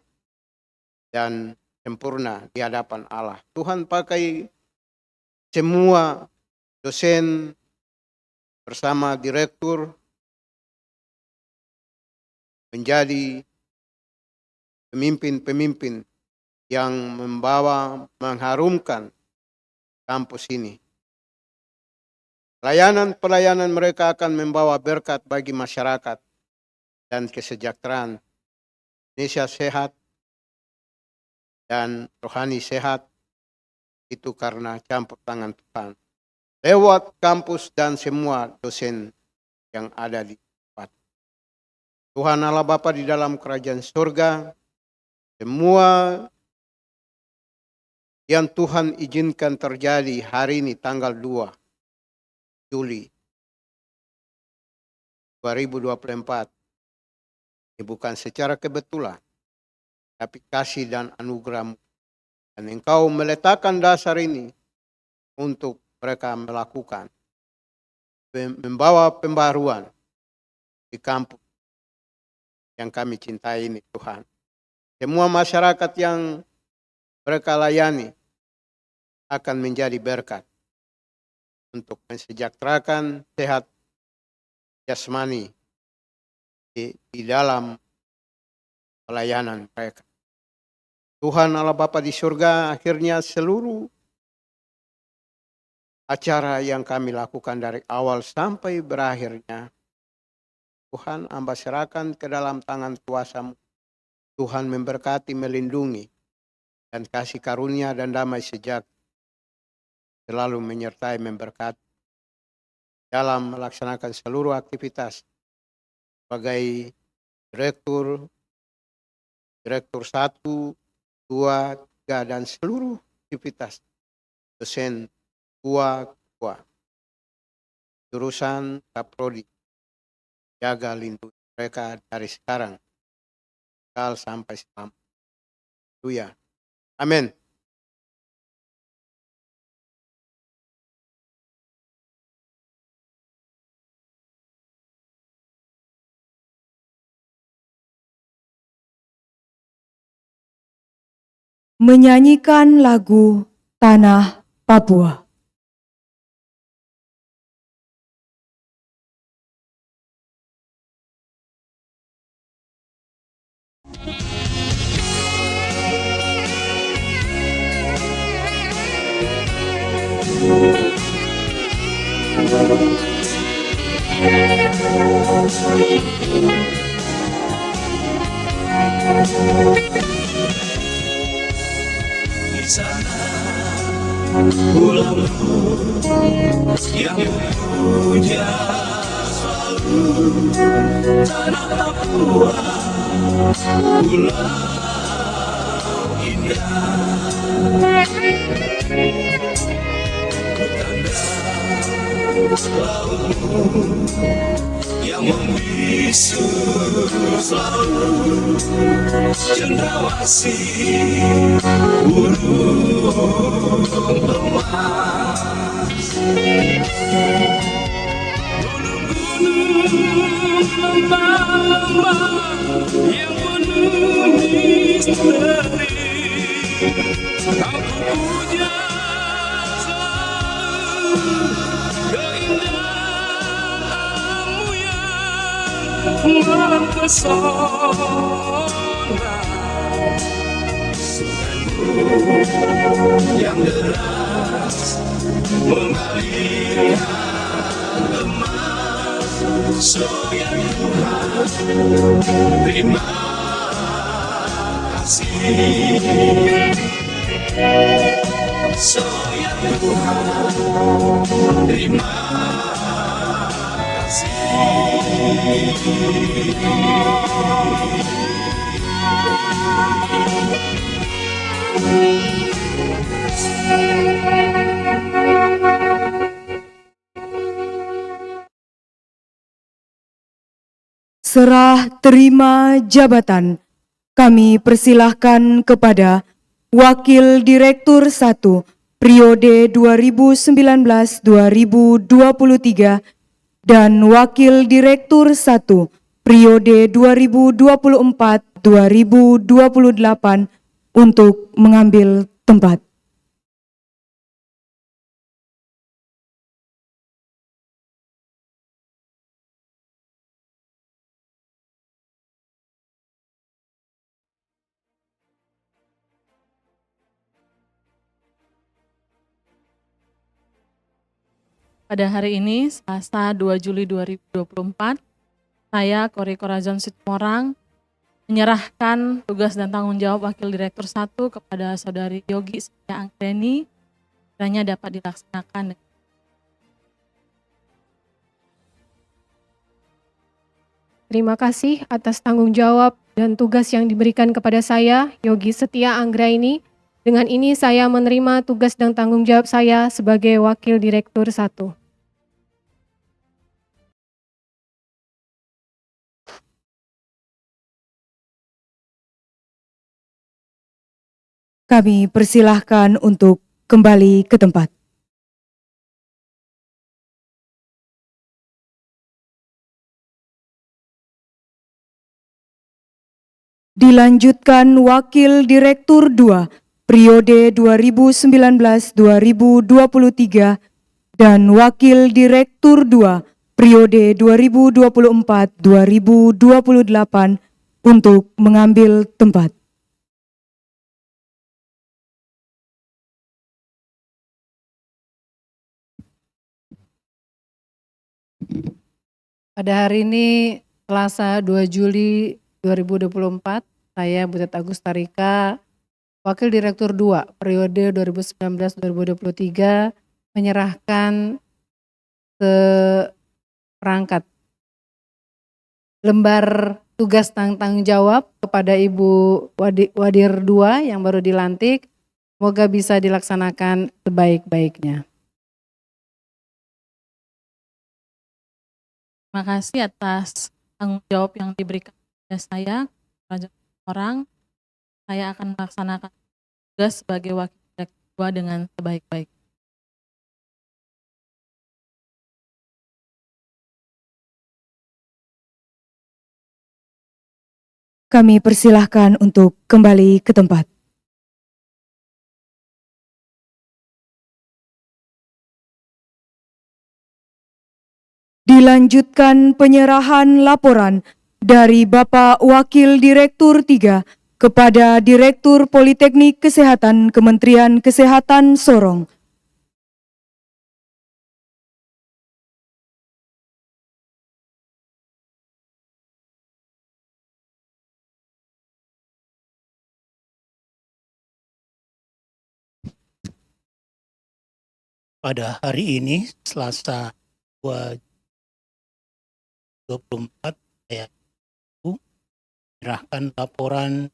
dan sempurna di hadapan Allah. Tuhan pakai semua dosen bersama direktur menjadi pemimpin-pemimpin yang membawa, mengharumkan kampus ini. Pelayanan mereka akan membawa berkat bagi masyarakat dan kesejahteraan. Indonesia sehat dan rohani sehat itu karena campur tangan Tuhan. Lewat kampus dan semua dosen yang ada di tempat. Tuhan Allah Bapa di dalam kerajaan surga, semua yang Tuhan izinkan terjadi hari ini tanggal 2 Juli 2024. Ini bukan secara kebetulan, tapi kasih dan anugerah-Mu. Dan Engkau meletakkan dasar ini untuk mereka melakukan, membawa pembaruan di kampus yang kami cintai ini Tuhan. Semua masyarakat yang mereka layani akan menjadi berkat untuk mensejahterakan sehat jasmani di dalam pelayanan mereka. Tuhan Allah Bapa di surga, akhirnya seluruh acara yang kami lakukan dari awal sampai berakhirnya, Tuhan hamba serahkan ke dalam tangan kuasa-Mu. Tuhan memberkati, melindungi, dan kasih karunia dan damai sejahtera selalu menyertai, memberkati dalam melaksanakan seluruh aktivitas sebagai direktur 1, 2, 3, dan seluruh aktivitas dosen tua jurusan Kaprodi. Jaga lindungi mereka dari sekarang sampai selamanya. Haleluya. Amin. Menyanyikan lagu Tanah Papua. Thank you. Di sana pulau yang puja selalu tanah Papua, pulau indah. Lautmu yang membisu selalu cendrawasih burung emas. Gunung-gunung lembah-lembah yang penuh misteri, kau puja keindahanmu yang mempesona. Sungaimu yang deras mengalir emas. So ya Tuhan, terima kasih. So ya Tuhan, terima Serah terima jabatan. Kami persilahkan kepada Wakil Direktur 1 periode 2019-2023 dan Wakil Direktur 1 periode 2024-2028 untuk mengambil tempat. Pada hari ini, Selasa 2 Juli 2024, saya Kori Korazon Situmorang menyerahkan tugas dan tanggung jawab Wakil Direktur 1 kepada Saudari Yogi Setia Anggreni, kiranya dapat dilaksanakan. Terima kasih atas tanggung jawab dan tugas yang diberikan kepada saya, Yogi Setia Anggraini. Dengan ini saya menerima tugas dan tanggung jawab saya sebagai Wakil Direktur 1. Kami persilahkan untuk kembali ke tempat. Dilanjutkan Wakil Direktur 2 periode 2019-2023 dan Wakil Direktur 2 periode 2024-2028 untuk mengambil tempat. Pada hari ini, Selasa 2 Juli 2024, saya Butet Agus Tarika, Wakil Direktur 2 periode 2019-2023 menyerahkan seperangkat lembar tugas tanggung jawab kepada Ibu Wadir 2 yang baru dilantik. Semoga bisa dilaksanakan sebaik-baiknya. Terima kasih atas tanggung jawab yang diberikan kepada saya, orang. Saya akan melaksanakan tugas sebagai Wakil Direktur 2 dengan sebaik-baik. Kami persilahkan untuk kembali ke tempat. Dilanjutkan penyerahan laporan dari Bapak Wakil Direktur 3 kepada Direktur Politeknik Kesehatan Kementerian Kesehatan Sorong. pada hari ini Selasa 24 saya menyerahkan laporan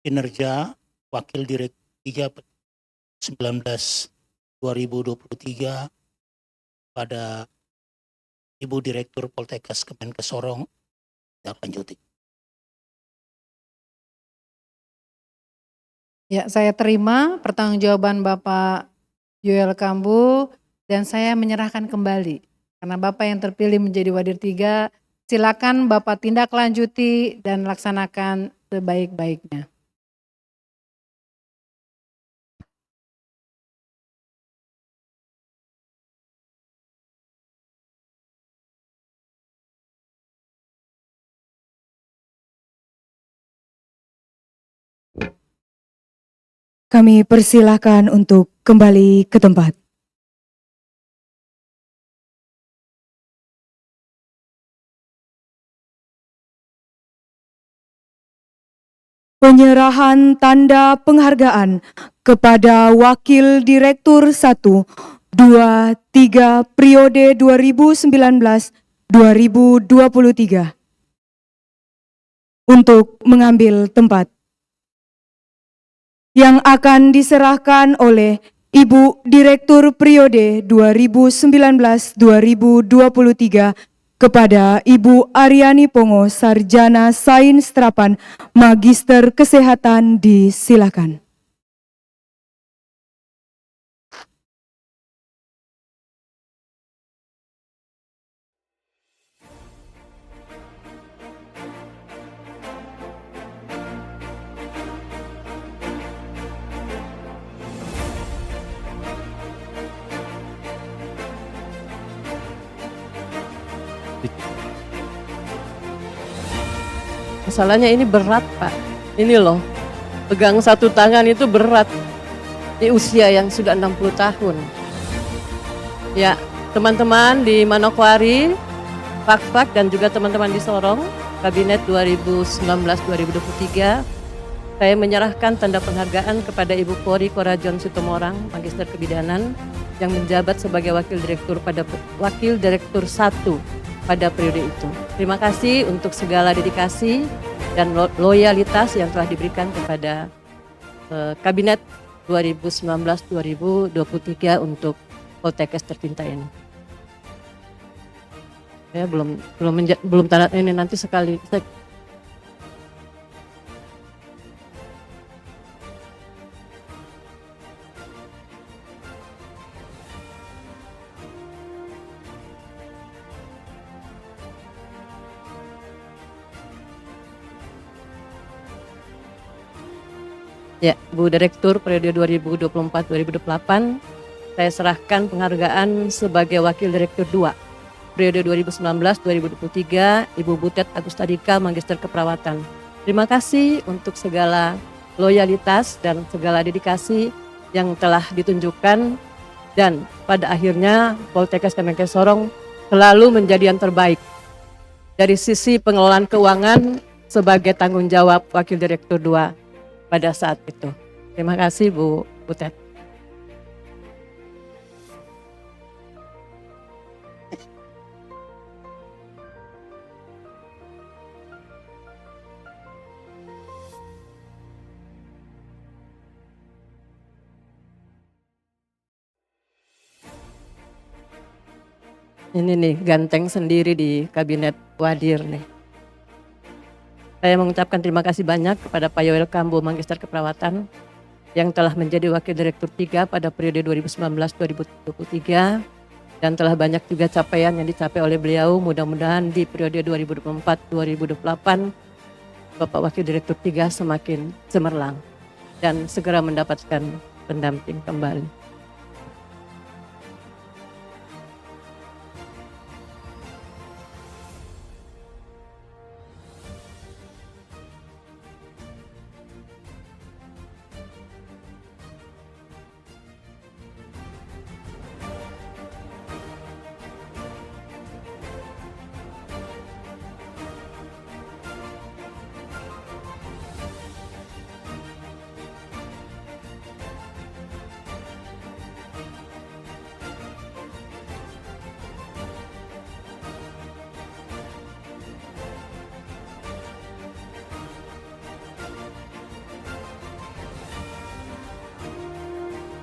kinerja Wakil Direktur 3 19 2023 pada Ibu Direktur Poltekkes Kemenkes Sorong. Kita lanjuti. Ya, saya terima pertanggungjawaban Bapak Yoel Kambu dan saya menyerahkan kembali. Karena Bapak yang terpilih menjadi Wadir 3, silakan Bapak tindak lanjuti dan laksanakan sebaik-baiknya. Kami persilahkan untuk kembali ke tempat. Penyerahan tanda penghargaan kepada Wakil Direktur 1, 2, 3 periode 2019-2023. Untuk mengambil tempat. Yang akan diserahkan oleh Ibu Direktur periode 2019-2023 kepada Ibu Aryani Pongo, Sarjana Sains Terapan, Magister Kesehatan, disilakan. Masalahnya ini berat, Pak. Ini loh, pegang satu tangan itu berat di usia yang sudah 60 tahun. Ya, teman-teman di Manokwari, Fakfak dan juga teman-teman di Sorong, Kabinet 2019-2023, saya menyerahkan tanda penghargaan kepada Ibu Kori Korajon Situmorang, Magister Kebidanan, yang menjabat sebagai Wakil Direktur 1 pada periode itu. Terima kasih untuk segala dedikasi dan loyalitas yang telah diberikan kepada Kabinet 2019-2023 untuk Poltekkes tercinta ini. Ya, belum tanda ini nanti sekali. Ya, Bu Direktur periode 2024-2028, saya serahkan penghargaan sebagai Wakil Direktur 2 periode 2019-2023, Ibu Butet Agustadika, Magister Keperawatan. Terima kasih untuk segala loyalitas dan segala dedikasi yang telah ditunjukkan, dan pada akhirnya Poltekkes Kemenkes Sorong selalu menjadi yang terbaik dari sisi pengelolaan keuangan sebagai tanggung jawab Wakil Direktur 2 pada saat itu. Terima kasih Bu Butet. Ini nih, ganteng sendiri di Kabinet Wadir nih. Saya mengucapkan terima kasih banyak kepada Pak Yoel Kambu, Magister Keperawatan, yang telah menjadi Wakil Direktur 3 pada periode 2019-2023, dan telah banyak juga capaian yang dicapai oleh beliau. Mudah-mudahan di periode 2024-2028, Bapak Wakil Direktur 3 semakin cemerlang dan segera mendapatkan pendamping kembali.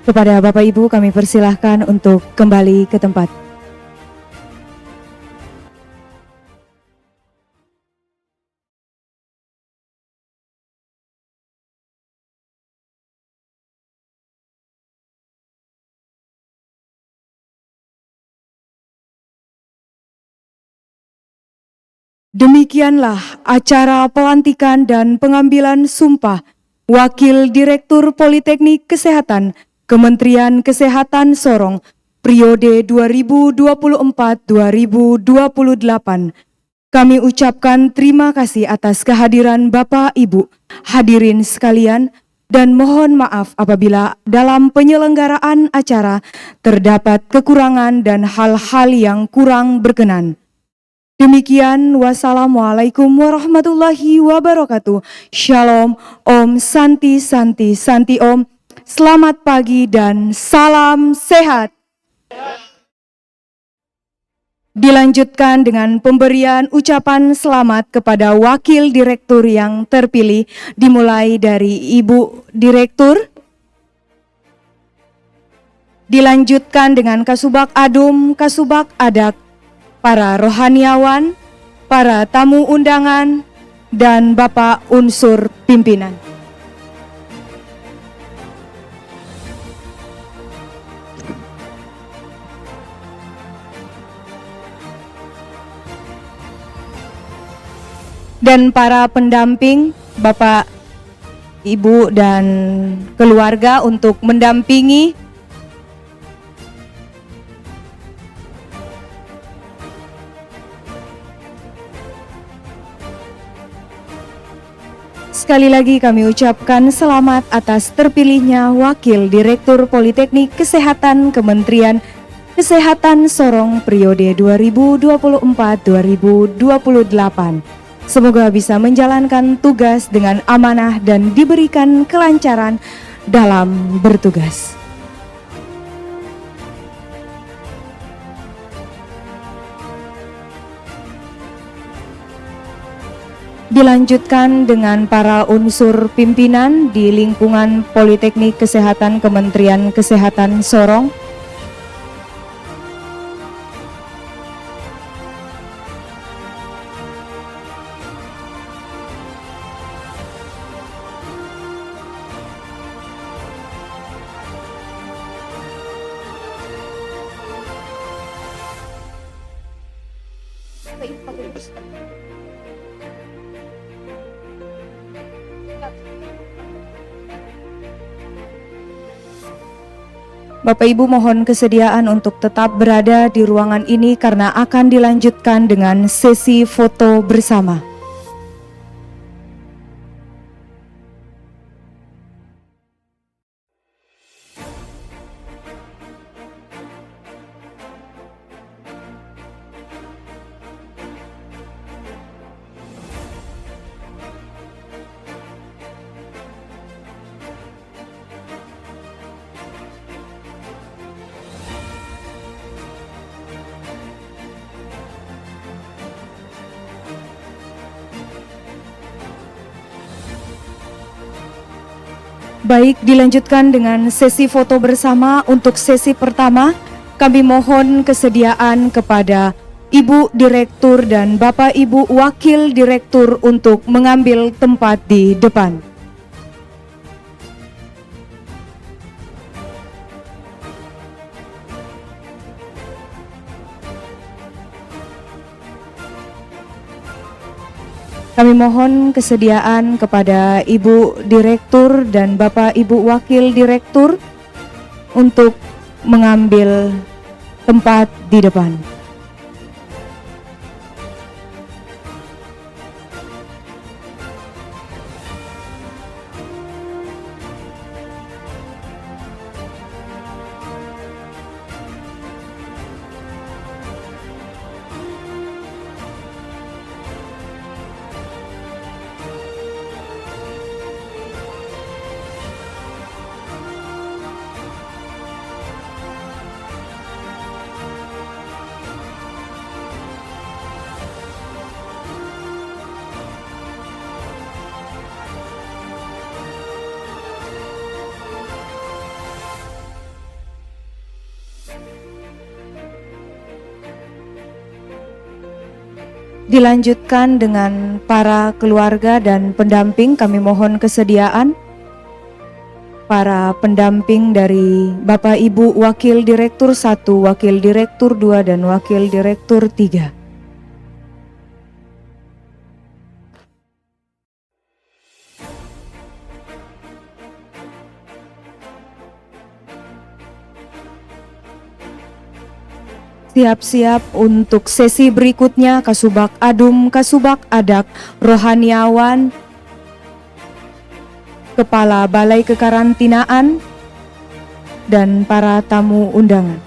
Kepada Bapak Ibu kami persilahkan untuk kembali ke tempat. Demikianlah acara pelantikan dan pengambilan sumpah Wakil Direktur Politeknik Kesehatan Kementerian Kesehatan Sorong periode 2024-2028. Kami ucapkan terima kasih atas kehadiran Bapak Ibu hadirin sekalian dan mohon maaf apabila dalam penyelenggaraan acara terdapat kekurangan dan hal-hal yang kurang berkenan. Demikian, wassalamualaikum warahmatullahi wabarakatuh. Shalom, Om Santi Santi Santi Om. Selamat pagi dan salam sehat. Dilanjutkan dengan pemberian ucapan selamat kepada Wakil Direktur yang terpilih, dimulai dari Ibu Direktur. Dilanjutkan dengan Kasubag Adum, Kasubag Adak, para rohaniawan, para tamu undangan, dan Bapak unsur pimpinan. Dan para pendamping, Bapak, Ibu, dan keluarga untuk mendampingi sekali lagi kami ucapkan selamat atas terpilihnya Wakil Direktur Politeknik Kesehatan Kementerian Kesehatan Sorong periode 2024-2028. Semoga bisa menjalankan tugas dengan amanah dan diberikan kelancaran dalam bertugas. Dilanjutkan dengan para unsur pimpinan di lingkungan Politeknik Kesehatan Kementerian Kesehatan Sorong. Bapak Ibu mohon kesediaan untuk tetap berada di ruangan ini karena akan dilanjutkan dengan sesi foto bersama. Baik, dilanjutkan dengan sesi foto bersama. Untuk sesi pertama, kami mohon kesediaan kepada Ibu Direktur dan Bapak Ibu Wakil Direktur untuk mengambil tempat di depan. Kami mohon kesediaan kepada Ibu Direktur dan Bapak Ibu Wakil Direktur untuk mengambil tempat di depan. Dilanjutkan dengan para keluarga dan pendamping, kami mohon kesediaan para pendamping dari Bapak Ibu Wakil Direktur 1, Wakil Direktur 2, dan Wakil Direktur 3. Siap-siap untuk sesi berikutnya, Kasubag Adum, Kasubag Adak, Rohaniawan, Kepala Balai Kekarantinaan, dan para tamu undangan.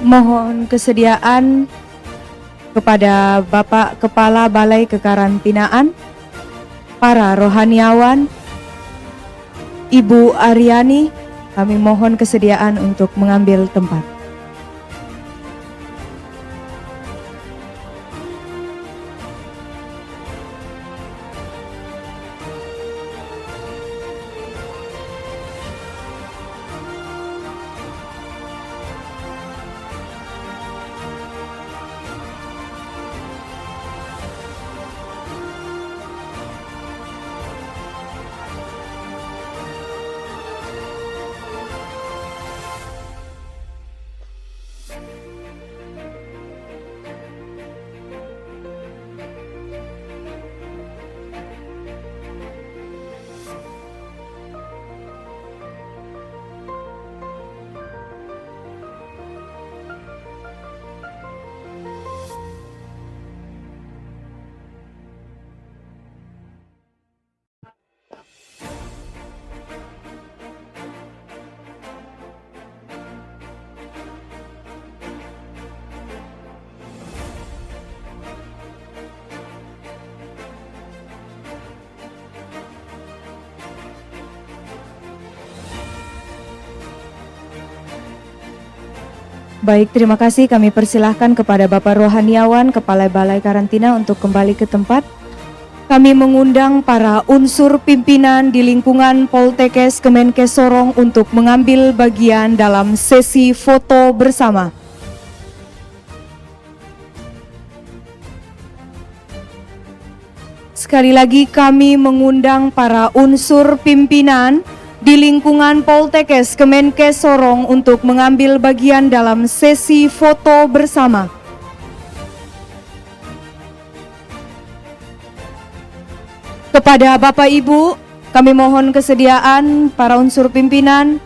Mohon kesediaan kepada Bapak Kepala Balai Kekarantinaan, para rohaniawan, Ibu Aryani, kami mohon kesediaan untuk mengambil tempat. Baik, terima kasih. Kami persilahkan kepada Bapak Rohaniawan, Kepala Balai Karantina untuk kembali ke tempat. Kami mengundang para unsur pimpinan di lingkungan Poltekkes Kemenkes Sorong untuk mengambil bagian dalam sesi foto bersama. Sekali lagi kami mengundang para unsur pimpinan di lingkungan Poltekkes Kemenkes Sorong untuk mengambil bagian dalam sesi foto bersama. Kepada Bapak Ibu, kami mohon kesediaan para unsur pimpinan.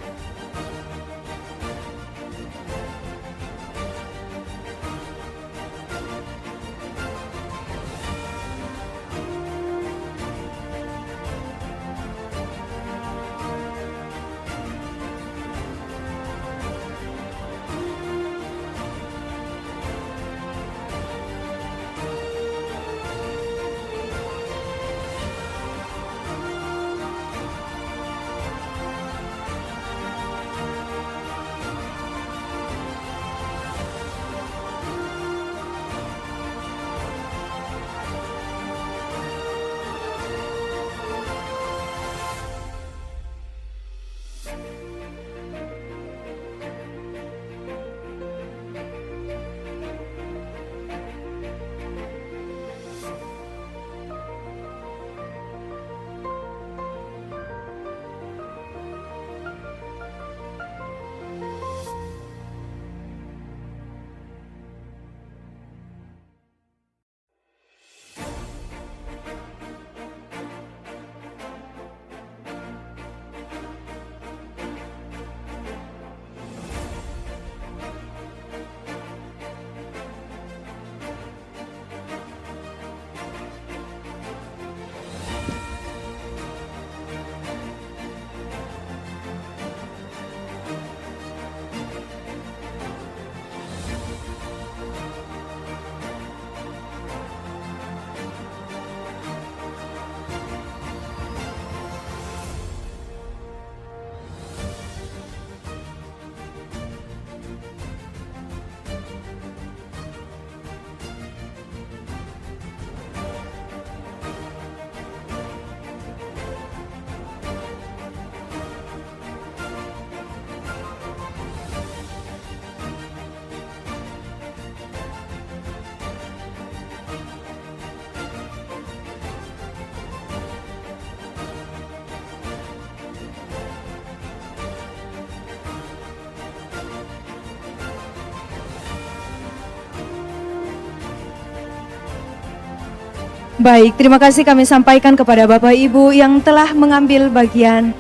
Baik, terima kasih kami sampaikan kepada Bapak Ibu yang telah mengambil bagian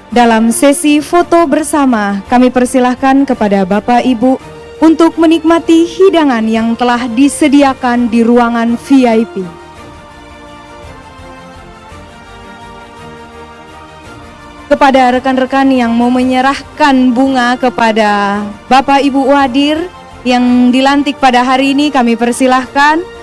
dalam sesi foto bersama. Kami persilahkan kepada Bapak Ibu untuk menikmati hidangan yang telah disediakan di ruangan VIP. Kepada rekan-rekan yang mau menyerahkan bunga kepada Bapak Ibu Wadir yang dilantik pada hari ini, kami persilahkan.